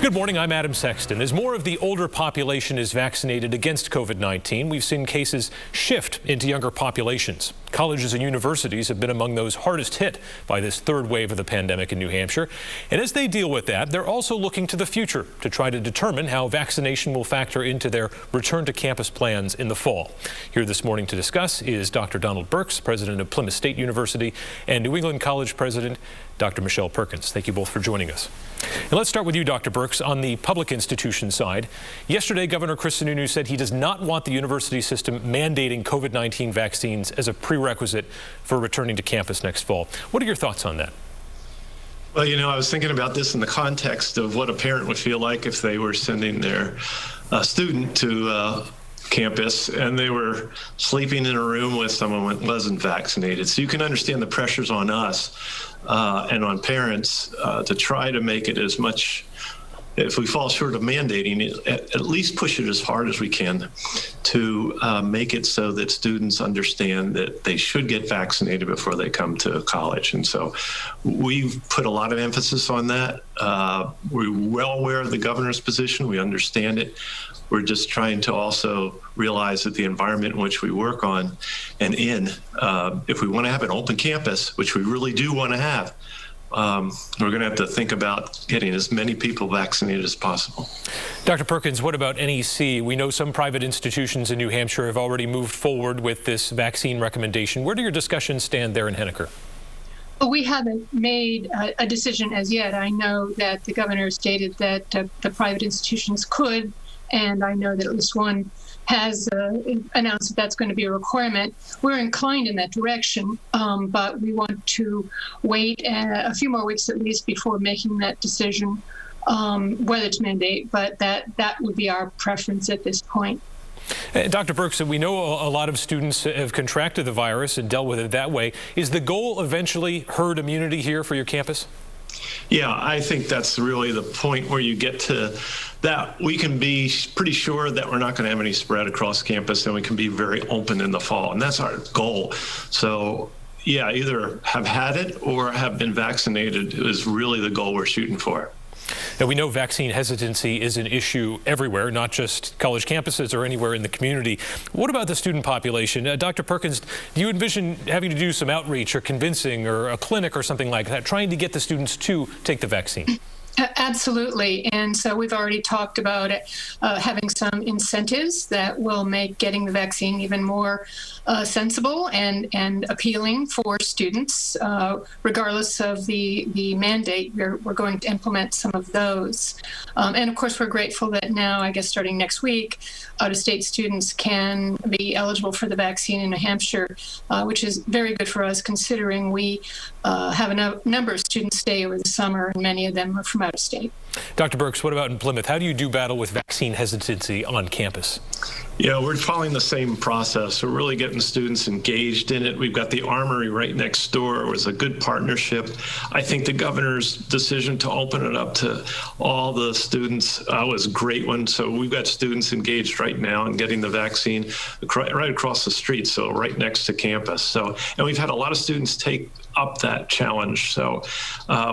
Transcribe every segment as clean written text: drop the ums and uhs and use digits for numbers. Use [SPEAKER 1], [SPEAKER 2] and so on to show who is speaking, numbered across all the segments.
[SPEAKER 1] Good morning, I'm Adam Sexton. As more of the older population is vaccinated against COVID-19, we've seen cases shift into younger populations. Colleges and universities have been among those hardest hit by this third wave of the pandemic in New Hampshire. And as they deal with that, they're also looking to the future to try to determine how vaccination will factor into their return to campus plans in the fall. Here this morning to discuss is Dr. Donald Birx, president of Plymouth State University, and New England College president, Dr. Michelle Perkins. Thank you both for joining us. And let's start with you, Dr. Birx, on the public institution side. Yesterday, Governor Chris Sununu said he does not want the university system mandating COVID-19 vaccines as a prerequisite for returning to campus next fall. What are your thoughts on that?
[SPEAKER 2] Well, I was thinking about this in the context of what a parent would feel like if they were sending their student to campus and they were sleeping in a room with someone who wasn't vaccinated. So you can understand the pressures on us and on parents to try to make it as much, if we fall short of mandating it, at least push it as hard as we can to make it so that students understand that they should get vaccinated before they come to college. And so we've put a lot of emphasis on that. We're well aware of the governor's position. We understand it. We're just trying to also realize that the environment in which we work on and in, if we want to have an open campus, which we really do want to have, we're going to have to think about getting as many people vaccinated as possible.
[SPEAKER 1] Dr. Perkins, what about NEC? We know some private institutions in New Hampshire have already moved forward with this vaccine recommendation. Where do your discussions stand there in Henniker?
[SPEAKER 3] Well, we haven't made a decision as yet. I know that the governor stated that the private institutions could, and I know that at least one has announced that that's going to be a requirement. We're inclined in that direction, but we want to wait a few more weeks at least before making that decision whether to mandate, but that would be our preference at this point.
[SPEAKER 1] Dr. Birx, we know a lot of students have contracted the virus and dealt with it that way. Is the goal eventually herd immunity here for your campus?
[SPEAKER 2] Yeah, I think that's really the point where you get to that. We can be pretty sure that we're not going to have any spread across campus, and we can be very open in the fall, and that's our goal. So yeah, either have had it or have been vaccinated is really the goal we're shooting for.
[SPEAKER 1] Now, we know vaccine hesitancy is an issue everywhere, not just college campuses or anywhere in the community. What about the student population? Dr. Perkins, do you envision having to do some outreach or convincing or a clinic or something like that, trying to get the students to take the vaccine?
[SPEAKER 3] Absolutely. And so we've already talked about it, having some incentives that will make getting the vaccine even more sensible and appealing for students, regardless of the mandate. We're going to implement some of those. And of course, we're grateful that now, I guess starting next week, out-of-state students can be eligible for the vaccine in New Hampshire, which is very good for us considering we have a number of students stay over the summer, and many of them are from out of state.
[SPEAKER 1] Dr. Birx, what about in Plymouth? How do you do battle with vaccine hesitancy on campus?
[SPEAKER 2] Yeah, we're following the same process. We're really getting students engaged in it. We've got the Armory right next door. It was a good partnership. I think the governor's decision to open it up to all the students was a great one. So we've got students engaged right now in getting the vaccine right across the street, so right next to campus. And we've had a lot of students take up that challenge. So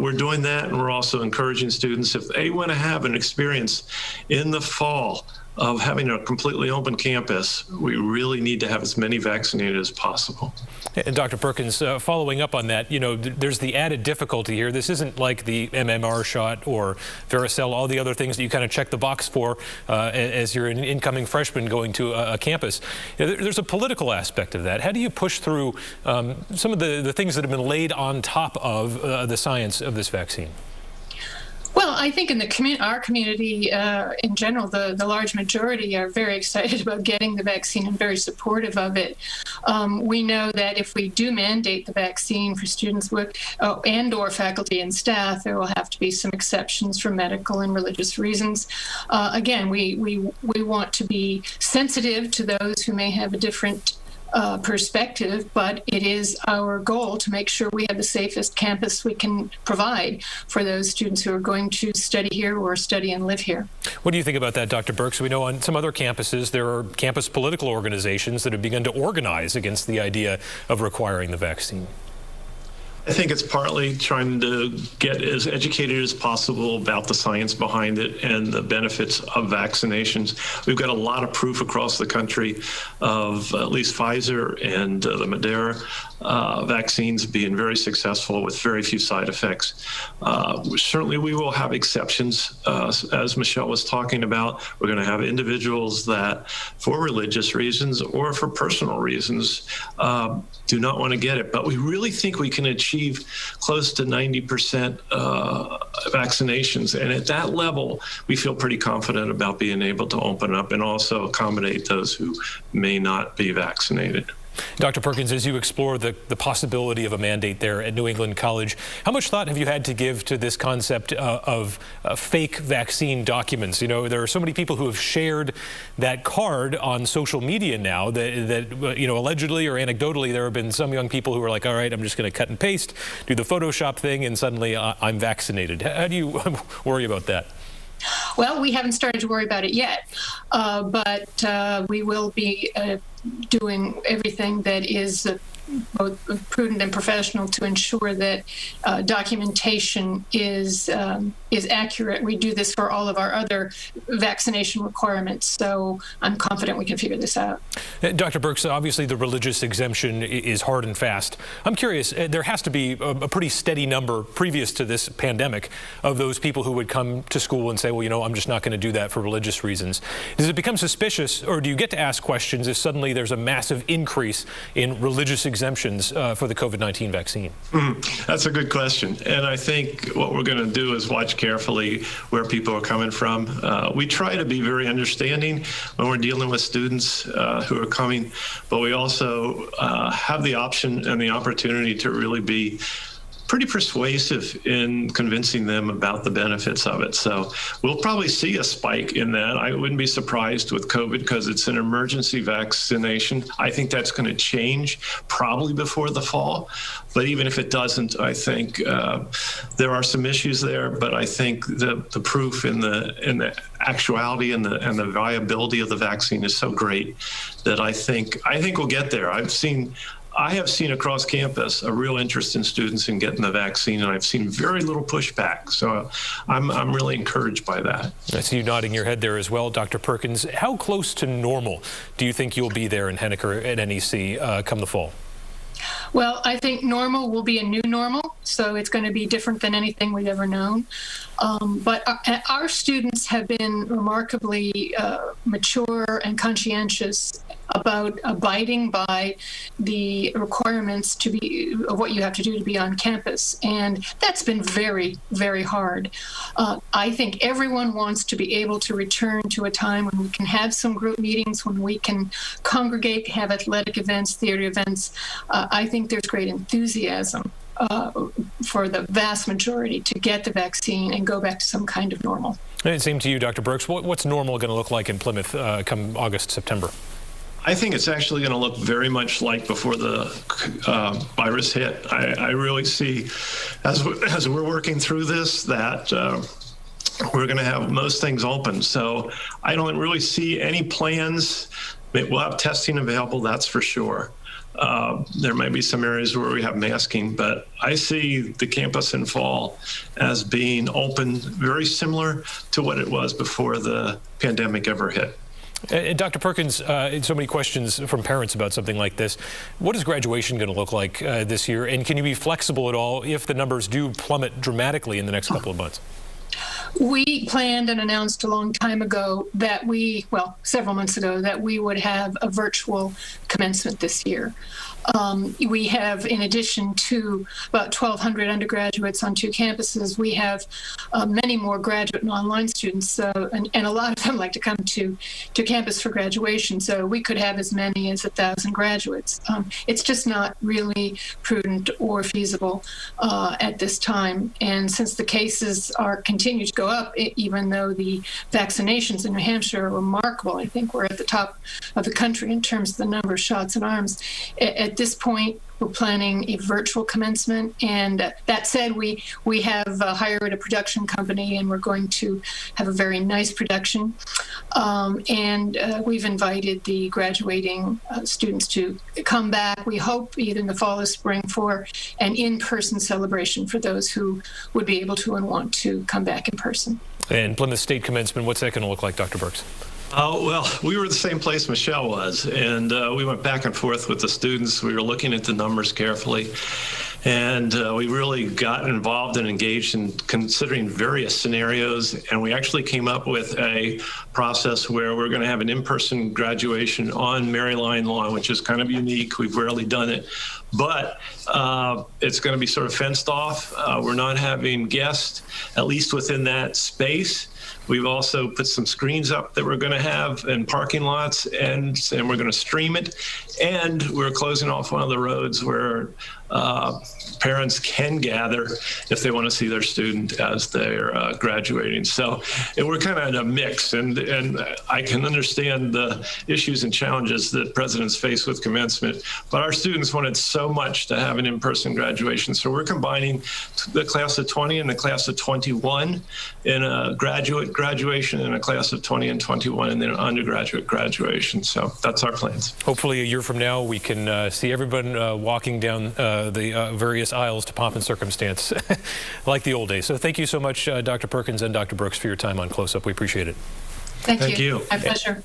[SPEAKER 2] we're doing that, and we're also encouraging students, if they want to have an experience in the fall of having a completely open campus, we really need to have as many vaccinated as possible.
[SPEAKER 1] And Dr. Perkins, following up on that, there's the added difficulty here. This isn't like the MMR shot or varicella, all the other things that you kind of check the box for as you're an incoming freshman going to a campus. There's a political aspect of that. How do you push through some of the things that have been laid on top of the science of this vaccine?
[SPEAKER 3] Well, I think in our community in general, the large majority are very excited about getting the vaccine and very supportive of it. We know that if we do mandate the vaccine for students with and/or faculty and staff, there will have to be some exceptions for medical and religious reasons. Again, we want to be sensitive to those who may have a different perspective, but it is our goal to make sure we have the safest campus we can provide for those students who are going to study here or study and live here.
[SPEAKER 1] What do you think about that, Dr. Birx? We know on some other campuses there are campus political organizations that have begun to organize against the idea of requiring the vaccine.
[SPEAKER 2] I think it's partly trying to get as educated as possible about the science behind it and the benefits of vaccinations. We've got a lot of proof across the country of at least Pfizer and the Moderna vaccines being very successful with very few side effects. Certainly, we will have exceptions, as Michelle was talking about. We're going to have individuals that, for religious reasons or for personal reasons, do not want to get it. But we really think we can achieve close to 90% vaccinations. And at that level, we feel pretty confident about being able to open up and also accommodate those who may not be vaccinated.
[SPEAKER 1] Dr. Perkins, as you explore the possibility of a mandate there at New England College, how much thought have you had to give to this concept of fake vaccine documents? You know, there are so many people who have shared that card on social media now that you know, allegedly or anecdotally, there have been some young people who are like, all right, I'm just going to cut and paste, do the Photoshop thing, and suddenly I'm vaccinated. How do you worry about that?
[SPEAKER 3] Well, we haven't started to worry about it yet, but we will be doing everything that is both prudent and professional to ensure that documentation is accurate. We do this for all of our other vaccination requirements, so I'm confident we can figure this out.
[SPEAKER 1] Dr. Birx, obviously the religious exemption is hard and fast. I'm curious, there has to be a pretty steady number previous to this pandemic of those people who would come to school and say, well, you know, I'm just not going to do that for religious reasons. Does it become suspicious, or do you get to ask questions if suddenly there's a massive increase in religious exemptions for the COVID-19 vaccine?
[SPEAKER 2] That's a good question. And I think what we're going to do is watch carefully where people are coming from. We try to be very understanding when we're dealing with students who are coming, but we also have the option and the opportunity to really be pretty persuasive in convincing them about the benefits of it. So we'll probably see a spike in that. I wouldn't be surprised with COVID because it's an emergency vaccination. I think that's going to change probably before the fall. But even if it doesn't, I think there are some issues there. But I think the proof in the actuality and the viability of the vaccine is so great that I think we'll get there. I have seen across campus a real interest in students in getting the vaccine, and I've seen very little pushback. So I'm really encouraged by that.
[SPEAKER 1] I see you nodding your head there as well, Dr. Perkins. How close to normal do you think you'll be there in Henniker at NEC come the fall?
[SPEAKER 3] Well, I think normal will be a new normal, so it's going to be different than anything we've ever known. But our students have been remarkably mature and conscientious about abiding by the requirements of what you have to do to be on campus. And that's been very, very hard. I think everyone wants to be able to return to a time when we can have some group meetings, when we can congregate, have athletic events, theater events. I think there's great enthusiasm for the vast majority to get the vaccine and go back to some kind of normal.
[SPEAKER 1] And it seemed to you, Dr. Birx, what's normal going to look like in Plymouth come August, September?
[SPEAKER 2] I think it's actually going to look very much like before the virus hit. I really see, as we're working through this, that we're going to have most things open. So I don't really see any plans. We'll have testing available, that's for sure. There might be some areas where we have masking, but I see the campus in fall as being open, very similar to what it was before the pandemic ever hit.
[SPEAKER 1] Dr. Perkins, so many questions from parents about something like this. What is graduation going to look like this year? And can you be flexible at all if the numbers do plummet dramatically in the next couple of months?
[SPEAKER 3] We planned and announced a long time ago that several months ago, that we would have a virtual commencement this year. We have, in addition to about 1,200 undergraduates on 2 campuses, we have many more graduate and online students, and a lot of them like to come to campus for graduation. So we could have as many as 1,000 graduates. It's just not really prudent or feasible at this time. And since the cases continue to go up, even though the vaccinations in New Hampshire are remarkable, I think we're at the top of the country in terms of the number of shots in arms. At this point, we're planning a virtual commencement. And that said, we have hired a production company, and we're going to have a very nice production. And we've invited the graduating students to come back. We hope either in the fall or spring for an in-person celebration for those who would be able to and want to come back in person.
[SPEAKER 1] And Plymouth State commencement, what's that going to look like, Dr. Brooks?
[SPEAKER 2] Well, we were the same place Michelle was, and we went back and forth with the students. We were looking at the numbers carefully, and we really got involved and engaged in considering various scenarios, and we actually came up with a process where we're going to have an in-person graduation on Mary Line Lawn, which is kind of unique. We've rarely done it, but it's going to be sort of fenced off. We're not having guests, at least within that space. We've also put some screens up that we're going to have in parking lots, and we're going to stream it. And we're closing off one of the roads where parents can gather if they want to see their student as they're graduating. So we're kind of in a mix, and I can understand the issues and challenges that presidents face with commencement, but our students wanted so much to have an in-person graduation. So we're combining the class of 20 and the class of 21 in a graduation, and a class of 20 and 21 and then an undergraduate graduation. So that's our plans.
[SPEAKER 1] Hopefully a year from now we can see everyone walking down the various aisles to pomp and circumstance like the old days. So thank you so much, Dr. Perkins and Dr. Brooks, for your time on Close Up. We appreciate it.
[SPEAKER 3] Thank you. My pleasure.